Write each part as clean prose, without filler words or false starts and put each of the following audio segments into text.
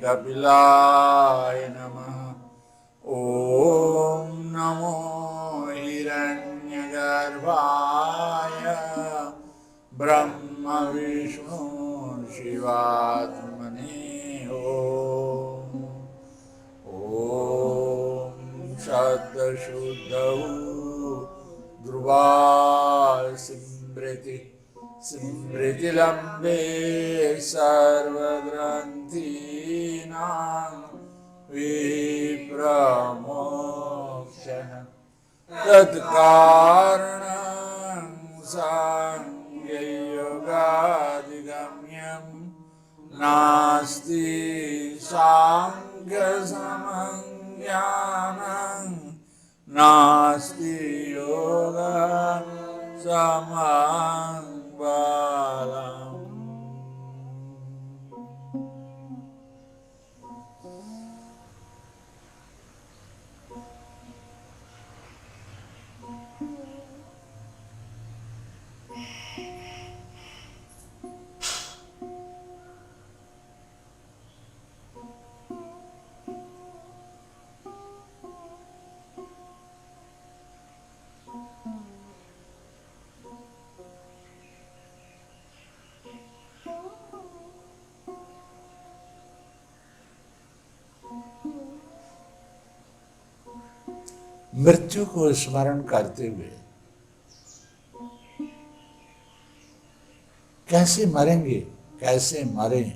कपिलाय नमः। ॐ नमो हिरण्यगर्भाय ब्रह्म विष्णु शिवात्मने। ॐ सद्शुद्धौ ध्रुवा स्मृतिलम्बे सर्वग्रन्थीनां विप्रमोक्षः तत्कारणं साङ्ख्ययोगादिगम्यं नास्ति साङ्ख्यसमं ज्ञानं नास्ति योगः समं बलम्। मृत्यु को स्मरण करते हुए कैसे मरेंगे, कैसे मरें,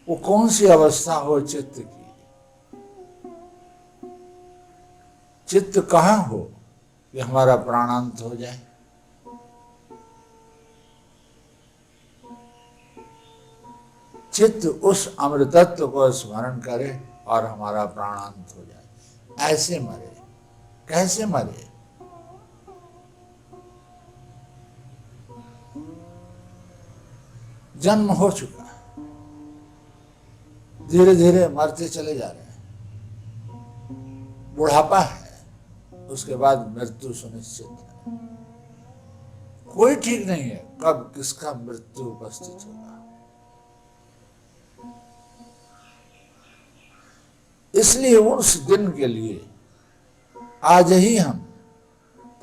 वो कौन सी अवस्था हो चित्त की, चित्त कहाँ हो कि हमारा प्राणांत हो जाए। चित्त उस अमृतत्व को स्मरण करे और हमारा प्राणांत हो जाए। ऐसे मरे, कैसे मरे? जन्म हो चुका, धीरे धीरे मरते चले जा रहे हैं। बुढ़ापा है, उसके बाद मृत्यु सुनिश्चित है। कोई ठीक नहीं है कब किसका मृत्यु उपस्थित होगा। इसलिए उस दिन के लिए आज ही हम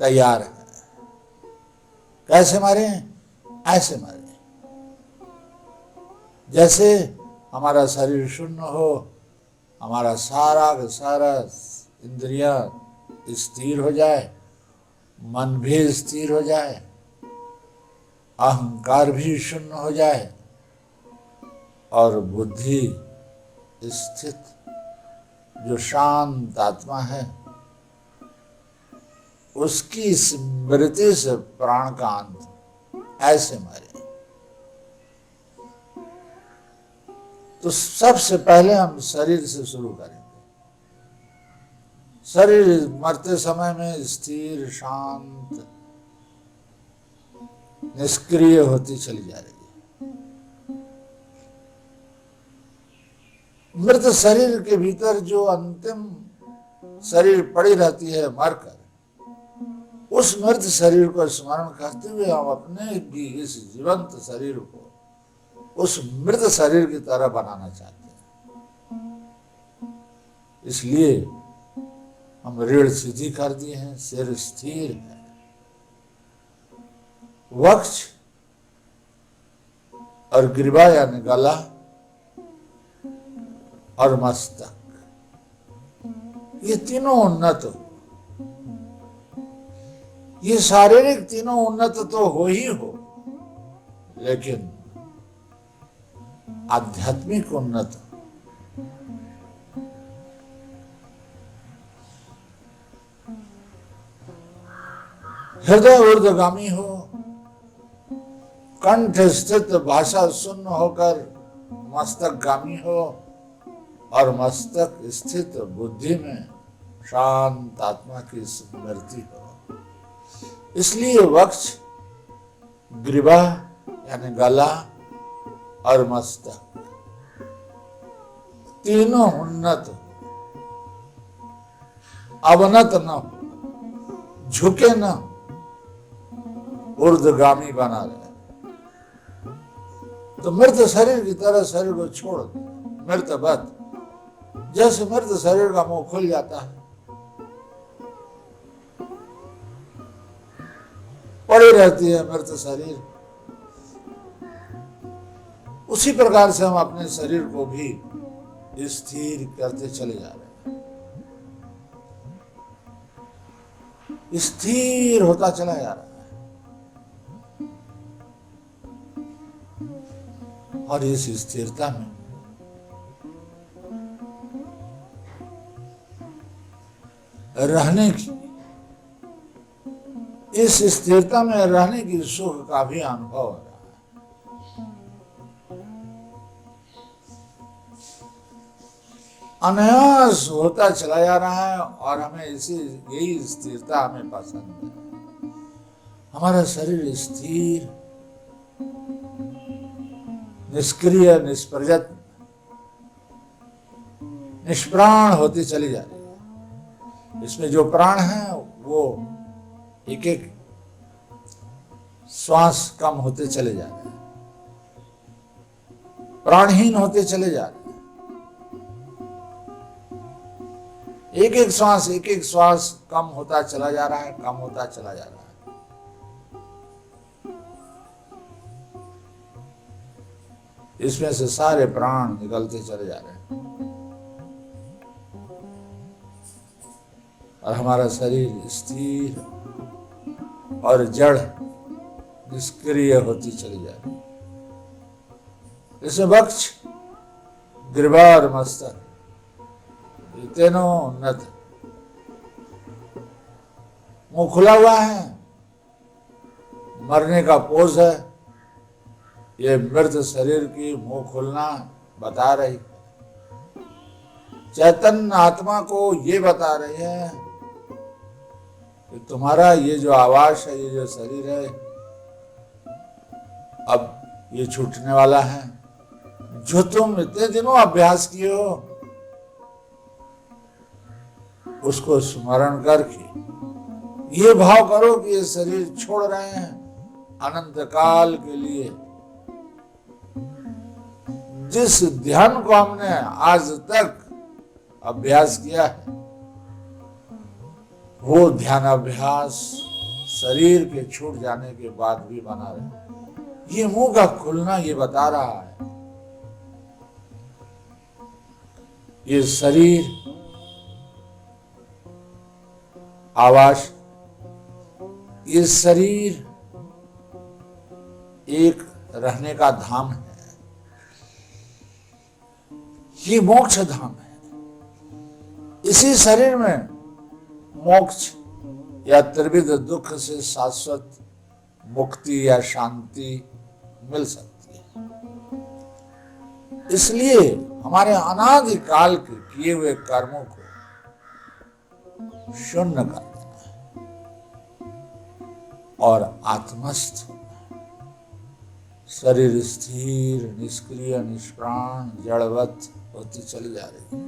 तैयार हैं। कैसे मरे? ऐसे मरे जैसे हमारा शरीर शून्य हो, हमारा सारा का सारा इंद्रियां स्थिर हो जाए, मन भी स्थिर हो जाए, अहंकार भी शून्य हो जाए और बुद्धि स्थित, जो शांत आत्मा है उसकी स्मृति से प्राण का अंत। ऐसे मरे। तो सबसे पहले हम शरीर से शुरू करेंगे। शरीर मरते समय में स्थिर, शांत, निष्क्रिय होती चली जा रही है। मृत शरीर के भीतर जो अंतिम शरीर पड़ी रहती है मरकर, उस मृत शरीर को स्मरण करते हुए हम अपने भी इस जीवंत शरीर को उस मृत शरीर की तरह बनाना चाहते हैं। इसलिए हम रीढ़ सीधी कर दिए हैं, सिर स्थिर है, वक्ष और ग्रीवा यानी गला और मस्तक, ये तीनों उन्नत हो। ये शारीरिक तीनों उन्नत तो हो ही हो, लेकिन आध्यात्मिक उन्नत। हृदय ऊर्ध्वगामी हो, कंठ स्थित भाषा शून्य होकर मस्तकगामी हो और मस्तक स्थित बुद्धि में शांत आत्मा की स्मृति हो। इसलिए वक्ष, ग्रीवा यानी गला और मस्तक तीनों उन्नत हो, अवनत न हो, झुके न, ऊर्ध्वगामी बना रहे। तो मृत शरीर की तरह शरीर को छोड़ दो, मृतवत। जैसे मृत शरीर का मुंह खुल जाता है, पड़ी रहती है मृत शरीर, उसी प्रकार से हम अपने शरीर को भी स्थिर करते चले जा रहे हैं, स्थिर होता चला जा रहा है। और इस स्थिरता में रहने की, इस स्थिरता में रहने की सुख का भी अनुभव हो रहा है। अनायास होता चला जा रहा है और हमें यही स्थिरता हमें पसंद है। हमारा शरीर स्थिर, निष्क्रिय, निष्प्रजत, निष्प्राण होती चली जा रही है। इसमें जो प्राण है वो एक एक श्वास कम होते चले जा रहे हैं, प्राणहीन होते चले जा रहे हैं। एक एक श्वास कम होता चला जा रहा है, कम होता चला जा रहा है। इसमें से सारे प्राण निकलते चले जा रहे हैं और हमारा शरीर स्थिर और जड़, निष्क्रिय होती चली जा रही है। इसमें वक्ष, ग्रीवा और मस्तक, ये तीनों उन्नत, मुंह खुला हुआ है, मरने का पोज है। ये मृत शरीर की मुंह खुलना बता रही, चैतन्य आत्मा को ये बता रही है कि तुम्हारा ये जो आवास है, ये जो शरीर है, अब ये छूटने वाला है। जो तुम इतने दिनों अभ्यास किए हो, उसको स्मरण करके ये भाव करो कि ये शरीर छोड़ रहे हैं अनंत काल के लिए। जिस ध्यान को हमने आज तक अभ्यास किया है, वो ध्यान अभ्यास शरीर के छूट जाने के बाद भी बना रहे। ये मुंह का खुलना ये बता रहा है, ये शरीर, आवास, ये शरीर एक रहने का धाम है, ये मोक्ष धाम है। इसी शरीर में मोक्ष या त्रिविध दुख से शाश्वत मुक्ति या शांति मिल सकती है। इसलिए हमारे अनादि काल के किए हुए कर्मों को शून्य कर देना है और आत्मस्थ होना है। शरीर स्थिर, निष्क्रिय, निष्प्राण, जड़वत होती चली जा रही है,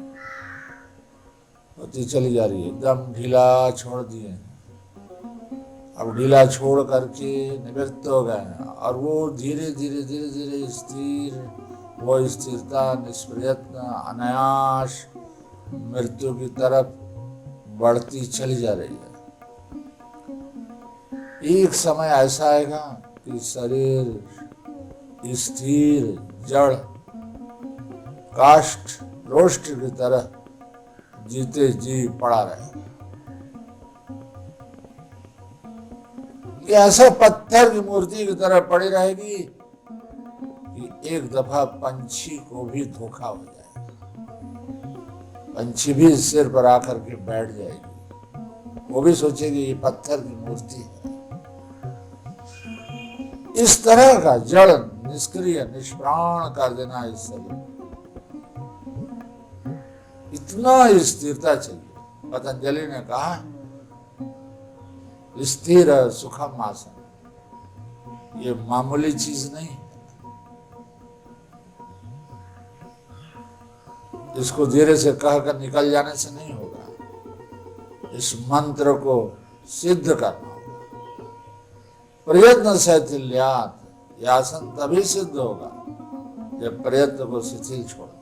होती चली जा रही है। एकदम ढीला छोड़ दिए, अब ढीला छोड़ करके निवृत्त हो गए और वो धीरे धीरे धीरे धीरे स्थिर, वो स्थिरता, निष्प्रयत्न, अनायास मृत्यु की तरफ बढ़ती चली जा रही है। एक समय ऐसा आएगा कि शरीर स्थिर, जड़, काष्ठ, रोष्ट की तरह जीते जी पड़ा रहेगा। ये ऐसा पत्थर की मूर्ति की तरह पड़ी रहेगी कि एक दफा पंछी को भी धोखा हो जाएगा। पंछी भी सिर पर आकर के बैठ जाएगी, वो भी सोचेगी ये पत्थर की मूर्ति है। इस तरह का जड़, निष्क्रिय, निष्प्राण कर देना इस शरीर, इतना स्थिरता चाहिए। पतंजलि ने कहा स्थिर सुखम आसन, ये मामूली चीज नहीं है। इसको धीरे से कहकर निकल जाने से नहीं होगा, इस मंत्र को सिद्ध करना होगा। प्रयत्न शैथिल्यात, यह आसन तभी सिद्ध होगा जब प्रयत्न को शिथिल छोड़ दो,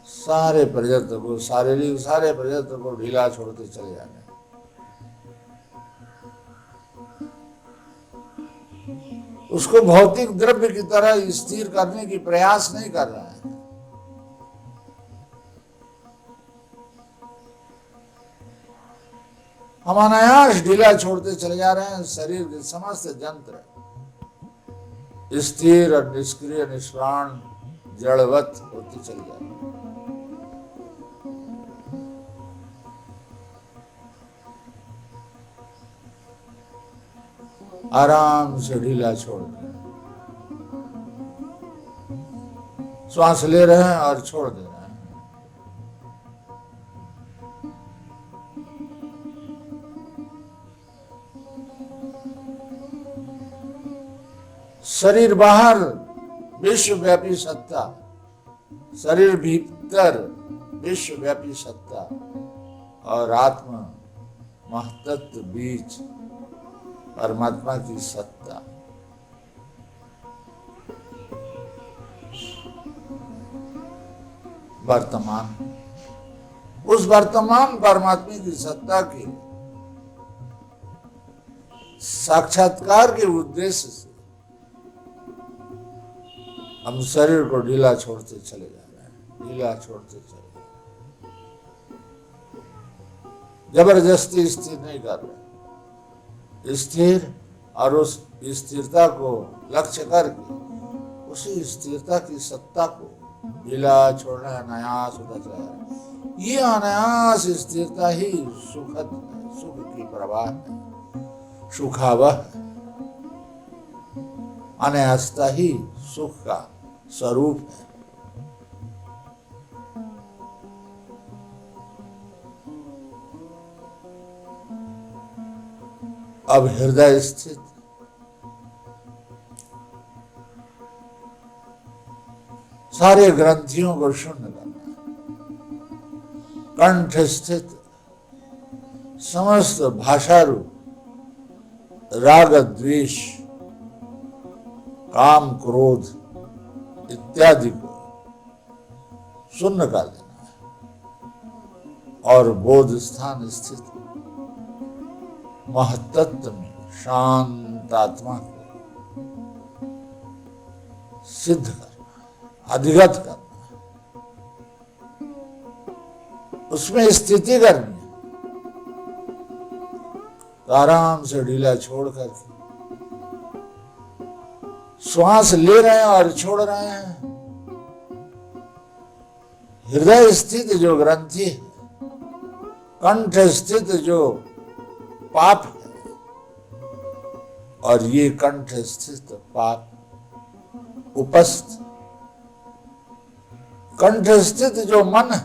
सारे प्रयत्न को, शारीरिक सारे प्रयत्न को ढीला छोड़ते चले जाने, उसको भौतिक द्रव्य की तरह स्थिर करने की प्रयास नहीं कर रहा है। हम अनायास ढीला छोड़ते चले जा रहे हैं। शरीर के समस्त यंत्र स्थिर और निष्क्रिय, निष्प्राण, जड़वत होते चले जा रहे हैं। आराम से ढीला छोड़ दें, श्वास ले रहे हैं और छोड़ दे रहे हैं। शरीर बाहर विश्वव्यापी सत्ता, शरीर भीतर विश्वव्यापी सत्ता और आत्मा महतत्व बीच परमात्मा की सत्ता। वर्तमान, उस वर्तमान परमात्मा की सत्ता के साक्षात्कार के उद्देश्य से हम शरीर को ढीला छोड़ते चले जा रहे हैं, ढीला छोड़ते चले जा रहे हैं। जबरदस्ती स्थिर नहीं कर रहे, स्थिर, और उस स्थिरता को लक्ष्य करके उसी स्थिरता की सत्ता को ढीला छोड़ना, अनायास होता चला जा रहा है। ये अनायास स्थिरता ही सुखद है, सुख की प्रवाह है, सुखावह है। अनायासता ही सुख का स्वरूप है। अब हृदय स्थित, सारे ग्रंथियों को शून्य करना, कंठ स्थित, समस्त भाषा रूप राग द्वेष, काम क्रोध इत्यादि को शून्य कर देना है और बोध स्थान स्थित महतत्व में शांत आत्मा को सिद्ध करना, अधिगत करना, उसमें स्थिति करनी है। तो आराम से ढीला छोड़ करके श्वास ले रहे हैं और छोड़ रहे हैं। हृदय स्थित जो ग्रंथि है, कंठ स्थित जो पाप है, और ये कंठ स्थित पाप उपस्थ, कंठ स्थित जो मन है,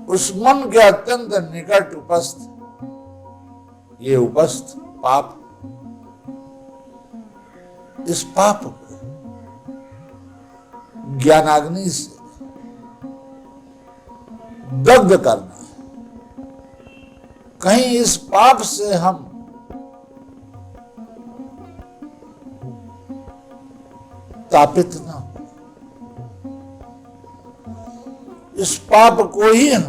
उस मन के अत्यंत निकट उपस्थ ये उपस्थ पाप, इस पाप को ज्ञानाग्नि से दग्ध करना है। कहीं इस पाप से हम तापित ना हो, इस पाप को ही हम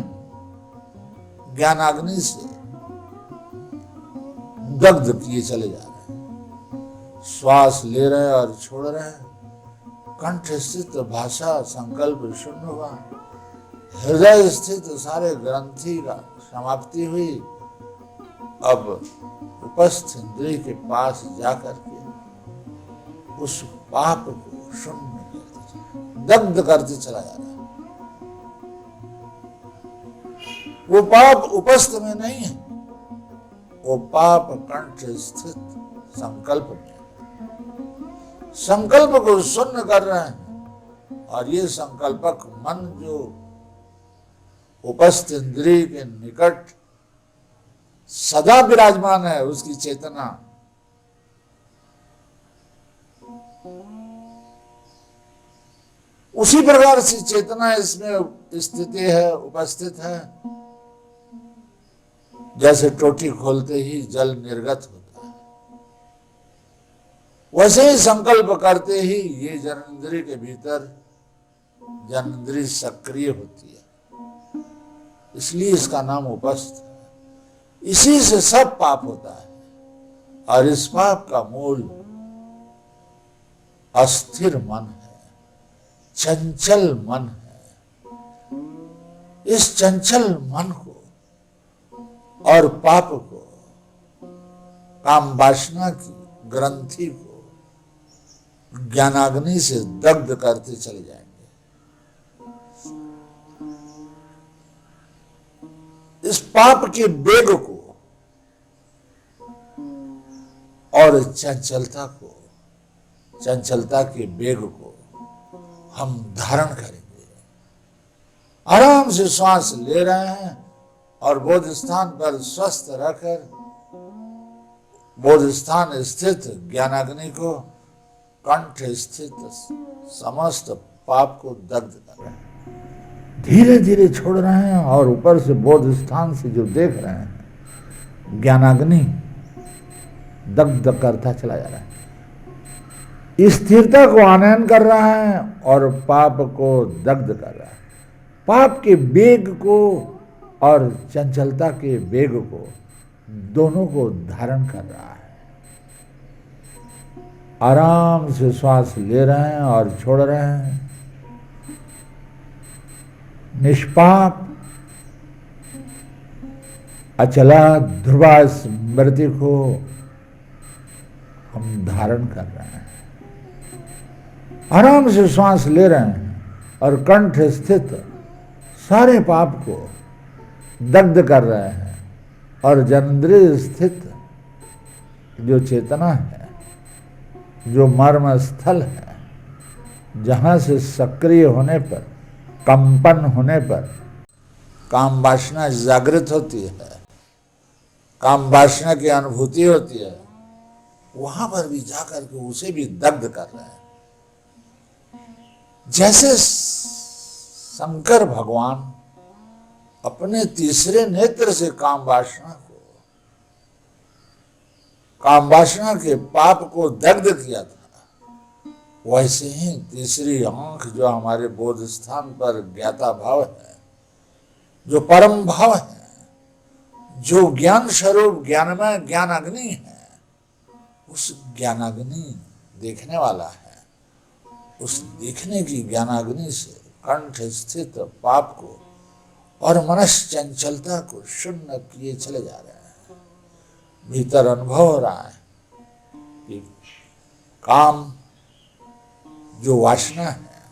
ज्ञानाग्नि से दग्ध किए चले जा रहे हैं। श्वास ले रहे हैं और छोड़ रहे हैं। कंठ स्थित भाषा संकल्प शून्य हुआ, हृदय स्थित सारे ग्रंथि का समाप्ति हुई। अब उपस्थ इंद्रिय के पास जाकर के उस पाप को शून्य करते, दग्ध करते चला जा रहा है। वो पाप उपस्थ में नहीं है, वो पाप कंठ स्थित संकल्प में, संकल्प को शून्य कर रहे हैं। और ये संकल्पक मन जो उपस्थ इंद्रिय के निकट सदा विराजमान है, उसकी चेतना उसी प्रकार से चेतना इसमें स्थिति है, उपस्थित है। जैसे टोटी खोलते ही जल निर्गत होता है, वैसे ही संकल्प करते ही ये जनेंद्रिय के भीतर जनेंद्रिय सक्रिय होती है, इसलिए इसका नाम उपस्थ है। इसी से सब पाप होता है और इस पाप का मूल अस्थिर मन है, चंचल मन है। इस चंचल मन को और पाप को, काम वासना की ग्रंथि को ज्ञानाग्नि से दग्ध करते चले जाएंगे। इस पाप के वेग को और चंचलता के वेग को हम धारण करेंगे। आराम से श्वास ले रहे हैं और बोध स्थान पर स्वस्थ रहकर बोध स्थान स्थित ज्ञानाग्नि को कंठ स्थित समस्त पाप को दग्ध कर रहे हैं। धीरे धीरे छोड़ रहे हैं और ऊपर से बोध स्थान से जो देख रहे हैं ज्ञानाग्नि दग्ध करता चला जा रहा है। स्थिरता को आनयन कर रहा है और पाप को दग्ध कर रहा है। पाप के वेग को और चंचलता के वेग को दोनों को धारण कर रहा है। आराम से श्वास ले रहे हैं और छोड़ रहे हैं। निष्पाप अचला ध्रुवा स्मृति को हम धारण कर रहे हैं। आराम से श्वास ले रहे हैं और कंठ स्थित सारे पाप को दग्ध कर रहे हैं और जनेंद्रिय स्थित जो चेतना है, जो मर्म स्थल है, जहां से सक्रिय होने पर, कंपन होने पर काम वासना जागृत होती है, काम वासना की अनुभूति होती है, वहां पर भी जाकर के उसे भी दग्ध कर रहे हैं। जैसे शंकर भगवान अपने तीसरे नेत्र से काम वासना के पाप को दग्ध किया था, वैसे ही तीसरी आंख जो हमारे बोध स्थान पर ज्ञाता भाव है, जो परम भाव है, जो ज्ञान स्वरूप ज्ञानमय ज्ञानाग्नि है, उस ज्ञानाग्नि देखने वाला है। उस देखने की ज्ञानाग्नि से कंठ स्थित पाप को और मनस चंचलता को शून्य किए चले जा रहे हैं। भीतर अनुभव हो रहा है कि काम जो वासना है,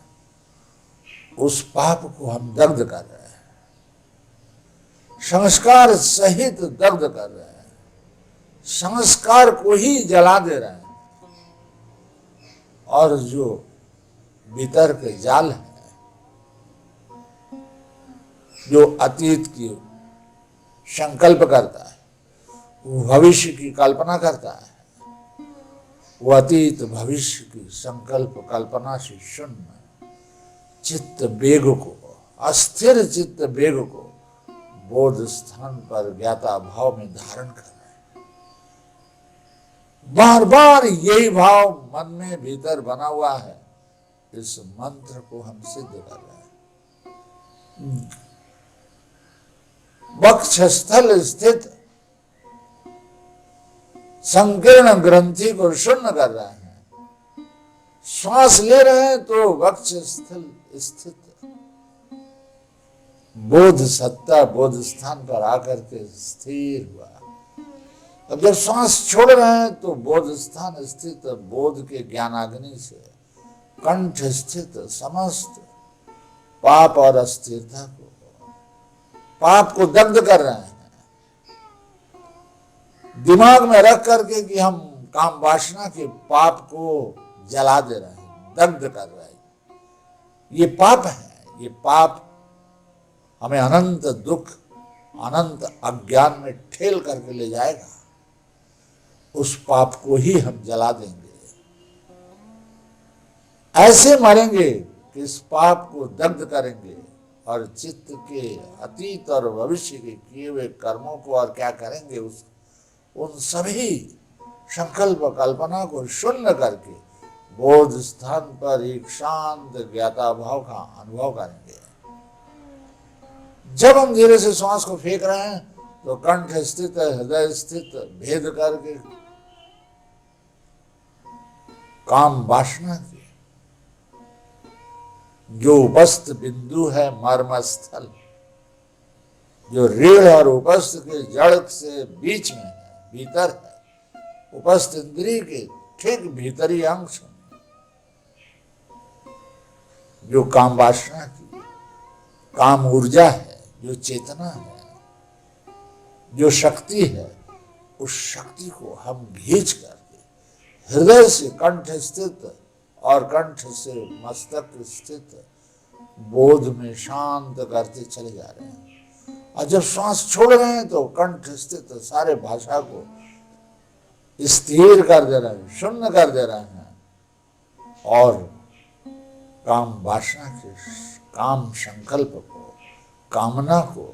उस पाप को हम दग्ध कर रहे हैं, संस्कार सहित दग्ध कर रहे हैं, संस्कार को ही जला दे रहे हैं। और जो भीतर के जाल है, जो अतीत की संकल्प करता है, वो भविष्य की कल्पना करता है, वो अतीत भविष्य की संकल्प कल्पना से शून्य चित्त वेग को, अस्थिर चित्त वेग को बोध स्थान पर ज्ञाता भाव में धारण कर रहे हैं। बार बार यही भाव मन में भीतर बना हुआ है। इस मंत्र को हम सिद्ध कर रहे हैं। वक्षस्थल स्थित संकीर्ण ग्रंथि को शून्य कर रहे हैं। श्वास ले रहे हैं तो वक्षस्थल स्थित बोध सत्ता बोध स्थान पर आकर के स्थिर हुआ। अब जब श्वास छोड़ रहे हैं तो बोध स्थान स्थित बोध के ज्ञानाग्नि से कंठ स्थित समस्त पाप और अस्थिरता को, पाप को दग्ध कर रहे हैं। दिमाग में रख करके कि हम काम वासना के पाप को जला दे रहे हैं, दग्ध कर रहे हैं। ये पाप है। ये पाप हमें अनंत दुख, अनंत अज्ञान में ठेल करके ले जाएगा। उस पाप को ही हम जला देंगे। ऐसे मरेंगे कि इस पाप को दग्ध करेंगे और चित्त के अतीत और भविष्य के किए हुए कर्मों को और क्या करेंगे, उन सभी संकल्प कल्पना को शून्य करके बोध स्थान पर एक शांत ज्ञाता भाव का अनुभव करेंगे। जब हम धीरे से श्वास को फेंक रहे हैं तो कंठ स्थित हृदय स्थित भेद करके काम वासना की जो उपस्थ बिंदु है मर्म स्थल, जो रीढ़ और उपस्थ के जड़ से बीच में है, भीतर है, उपस्थ इंद्रिय के ठीक भीतरी अंश में जो काम वासना की काम ऊर्जा है, जो चेतना है, जो शक्ति है, उस शक्ति को हम खींच करके हृदय से कंठ स्थित और कंठ से मस्तक स्थित बोध में शांत करते चले जा रहे हैं। और जब श्वास छोड़ रहे हैं तो कंठ स्थित सारे भाषा को स्थिर कर दे रहे हैं, शून्य कर दे रहे हैं और काम वासना के काम संकल्प को कामना को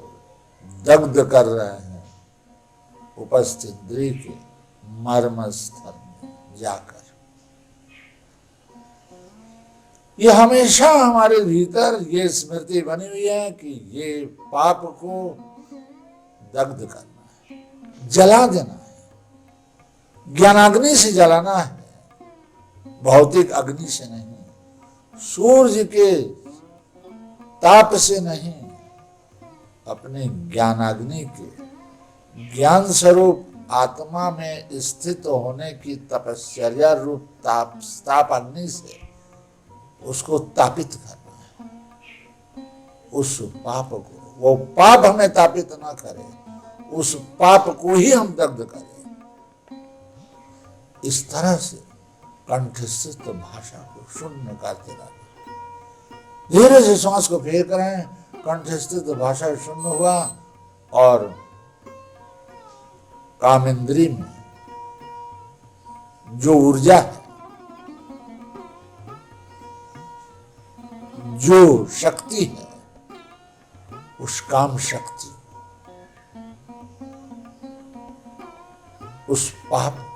दग्ध कर रहे हैं उपस्थित इंद्रिय के मर्म स्थल में जाकर। ये हमेशा हमारे भीतर ये स्मृति बनी हुई है कि ये पाप को दग्ध करना है, जला देना है, ज्ञानाग्नि से जलाना है, भौतिक अग्नि से नहीं, सूर्य के ताप से नहीं, अपने ज्ञानाग्नि के ज्ञान स्वरूप आत्मा में स्थित होने की तपश्चर्या रूप ताप अग्नि से उसको तापित करना है। उस पाप को, वो पाप हमें तापित ना करे, उस पाप को ही हम दग्ध करें। इस तरह से कंठस्थ भाषा को शून्य करते रहे। धीरे से श्वास को फेंक रहे हैं, कंठस्थ भाषा शून्य हुआ और कामेंद्री में जो ऊर्जा है, जो शक्ति है, उस काम शक्ति, उस पाप को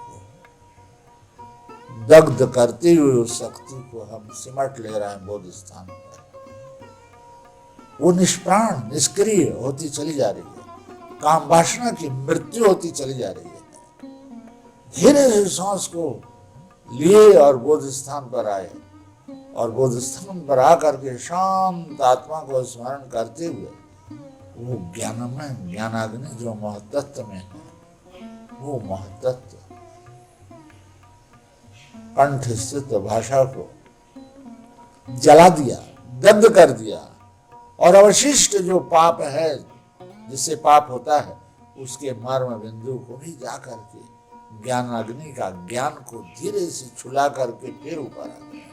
दग्ध करते हुए उस शक्ति को हम सिमट ले रहे हैं बोध स्थान पर। वो निष्प्राण निष्क्रिय होती चली जा रही है, काम वासना की मृत्यु होती चली जा रही है। धीरे से सांस को लिए और बोध स्थान पर आए और बोध स्थान पर आकर के शांत आत्मा को स्मरण करते हुए वो ज्ञानमय ज्ञानाग्नि जो महत्त्व में है, वो महत्त्व कंठ स्थित भाषा को जला दिया, दग्ध कर दिया और अवशिष्ट जो पाप है, जिससे पाप होता है, उसके मर्म बिंदु को भी जाकर के ज्ञान अग्नि का ज्ञान को धीरे से छुला करके फिर ऊपर आ गया,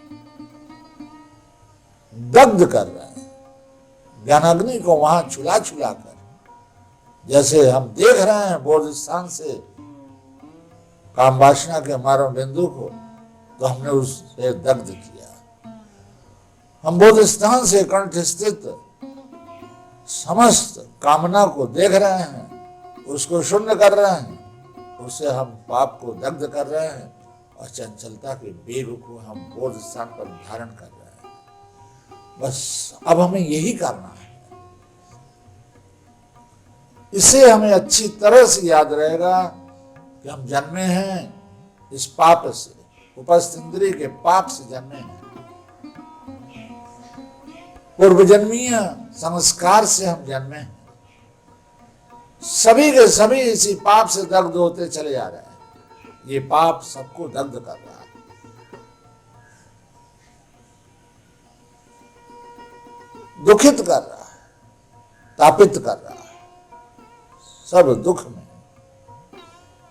दग्ध कर रहा है ज्ञानाग्नि को वहां छुला छुला कर। जैसे हम देख रहे हैं बोध स्थान से काम वासना के मर्म बिंदु को, तो हमने उससे दग्ध किया। हम बोध स्थान से कंठ स्थित समस्त कामना को देख रहे हैं, उसको शून्य कर रहे हैं, उससे हम पाप को दग्ध कर रहे हैं और चंचलता के वेग को हम बोध स्थान पर धारण कर रहे हैं। बस अब हमें यही करना है। इससे हमें अच्छी तरह से याद रहेगा कि हम जन्मे हैं इस पाप से, उपस्थ इंद्रिय के पाप से जन्मे हैं, पूर्व जन्मीय संस्कार से हम जन्मे हैं। सभी के सभी इसी पाप से दग्ध होते चले जा रहे हैं। ये पाप सबको दग्ध कर रहा है। दुखित कर रहा है, तापित कर रहा है, सब दुख में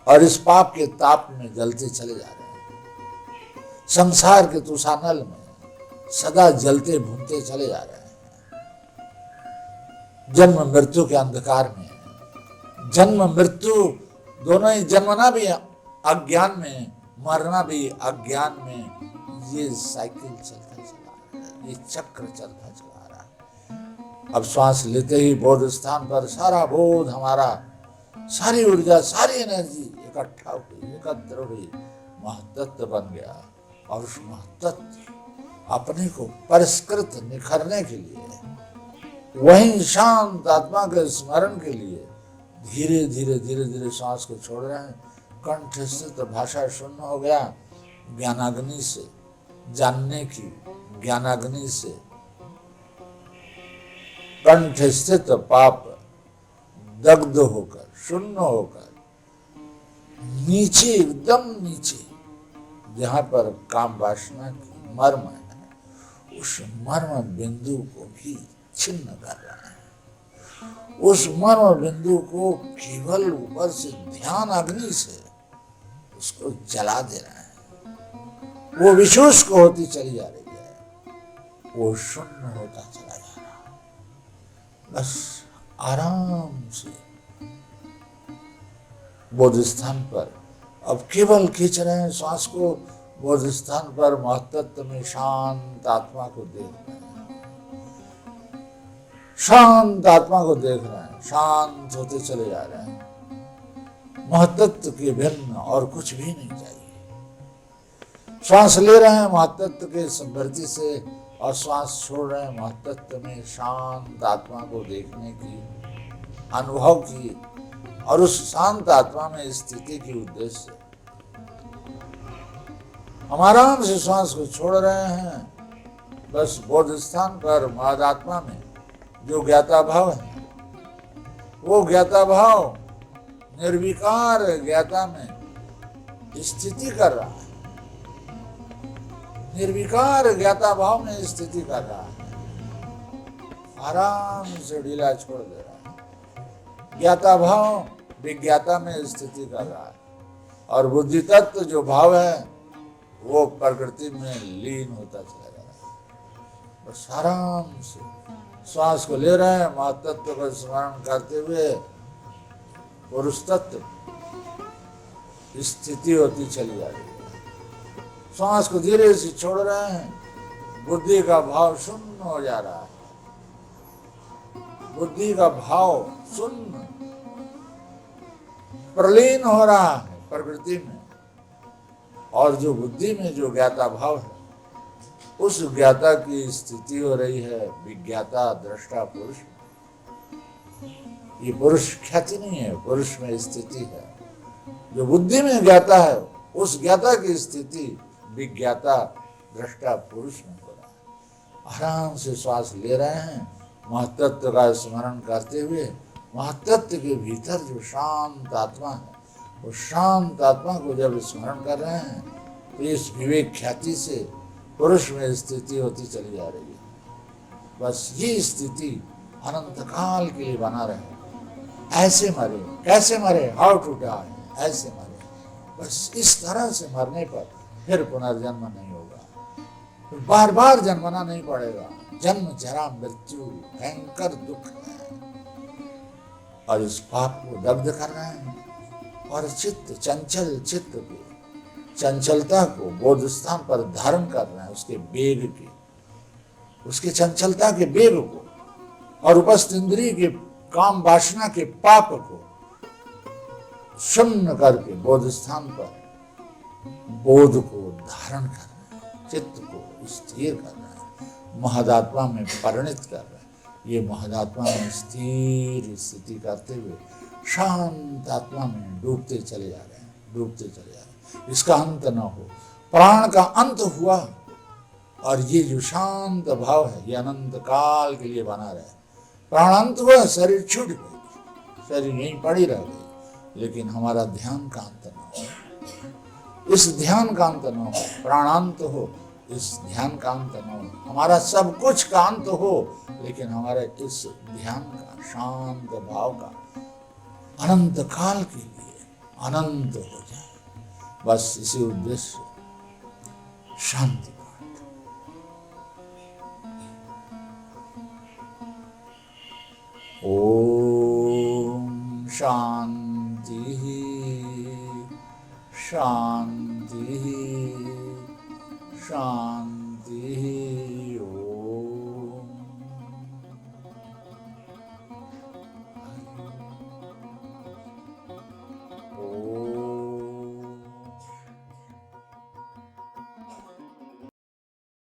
और इस पाप के ताप में जलते चले जा रहे हैं। संसार के तुषानल में सदा जलते भूनते चले जा रहे हैं। जन्म मृत्यु के अंधकार में, जन्म मृत्यु दोनों ही, जन्मना भी अज्ञान में, मरना भी अज्ञान में, ये साइकिल चलता चला रहा है, ये चक्र चलता चला रहा है। अब श्वास लेते ही बोध स्थान पर सारा बोध हमारा, सारी ऊर्जा, सारी एनर्जी इकट्ठा हुई, एकत्र हुई, महत्त्व बन गया। और उस महत्त्व अपने को परिष्कृत निखरने के लिए, वही शांत आत्मा के स्मरण के लिए धीरे धीरे धीरे धीरे सांस को छोड़ रहे हैं। कंठ स्थित भाषा शून्य हो गया, ज्ञानाग्नि से, जानने की ज्ञानाग्नि से कंठ स्थित पाप दग्ध होकर, शून्य होकर, नीचे, एकदम नीचे, जहां पर काम वासना की मर्म है, उस मर्म बिंदु को भी छिन्न कर रहा है। उस मर्म बिंदु को केवल ऊपर से ध्यान अग्नि से उसको जला दे रहा है। वो विशुष्क होती चली जा रही है, वो शून्य होता चला जा रहा है। बस आराम से बोध स्थान पर अब केवल खींच रहे हैं श्वास को, बोध स्थान पर महत्त्व में शांत आत्मा को देख रहे हैं, शांत आत्मा को देख रहे हैं, शांत होते चले जा रहे हैं। महत्त्व के भिन्न और कुछ भी नहीं चाहिए। श्वास ले रहे हैं महत्त्व के संवृत्ति से, और श्वास छोड़ रहे हैं महत्त्व में शांत आत्मा को देखने की, अनुभव की, और उस शांत आत्मा में स्थिति के उद्देश्य से हम आराम से श्वास को छोड़ रहे हैं। बस बोध स्थान पर महदात्मा में जो ज्ञाता भाव है, वो ज्ञाता भाव निर्विकार ज्ञाता में स्थिति कर रहा है, निर्विकार ज्ञाता भाव में स्थिति कर रहा है। आराम से ढीला छोड़ दे रहा है। ज्ञाता भाव विज्ञाता में स्थिति कर रहा है, और बुद्धि तत्व जो भाव है वो प्रकृति में लीन होता चला जा रहा है। बस आराम से श्वास को ले रहे हैं, महत्त्व का स्मरण करते हुए पुरुष तत्व स्थिति होती चली जा रही है। श्वास को धीरे से छोड़ रहे हैं, बुद्धि का भाव शून्य हो जा रहा है। बुद्धि का भाव शून्य, प्रलीन हो रहा है प्रकृति में, और जो बुद्धि में जो ज्ञाता भाव है, उस ज्ञाता की स्थिति हो रही है विज्ञाता दृष्टा पुरुष। ये पुरुष ख्याति नहीं है, पुरुष में स्थिति है। जो बुद्धि में ज्ञाता है, उस ज्ञाता की स्थिति विज्ञाता दृष्टा पुरुष में हो रहा है। आराम से श्वास ले रहे हैं, महत्त्व का स्मरण करते हुए, महत्त्व के भीतर जो शांत आत्मा है, वो शांत आत्मा को जब स्मरण कर रहे हैं, तो इस विवेक ख्याति से पुरुष में स्थिति होती चली जा रही है। बस ये स्थिति अनंत काल के लिए बना रहे। ऐसे मरे, कैसे मरे, हाउ टू डाई, ऐसे मरे। बस इस तरह से मरने पर फिर पुनर्जन्म नहीं होगा, बार बार जन्मना नहीं पड़ेगा। जन्म जरा मृत्यु भयंकर दुख है, और इस पाप को दग्ध कर रहे हैं, और चित्त चंचल चित्त को, चंचलता को बोध स्थान पर धारण कर रहे हैं, उसके वेग के, उसके चंचलता के वेग को, और उपस्थ इंद्रिय के काम वासना के पाप को शून्य करके बोध स्थान पर बोध को धारण कर रहे हैं, चित्त को स्थिर कर रहे हैं, महदात्मा में परिणित कर रहे हैं। ये महदात्मा में स्थिर स्थिति करते हुए शांत आत्मा में डूबते चले जा रहे हैं, डूबते चले जा रहे हैं। इसका अंत न हो, प्राण का अंत हुआ, और ये जो शांत भाव है ये अनंत काल के लिए बना रहे। प्राणांत हुआ, शरीर छूट गई, शरीर यहीं पड़ी रह गई, लेकिन हमारा ध्यान का अंत न हो, इस ध्यान का अंत न हो, प्राणांत हो, इस ध्यान का अंत न हो, हमारा सब कुछ का अंत हो, लेकिन हमारे इस ध्यान का, शांत भाव का अनंत काल के लिए अनंत हो जाए। बस इसी उद्देश्य शांति पाठ। ओम शांति शांति शांति।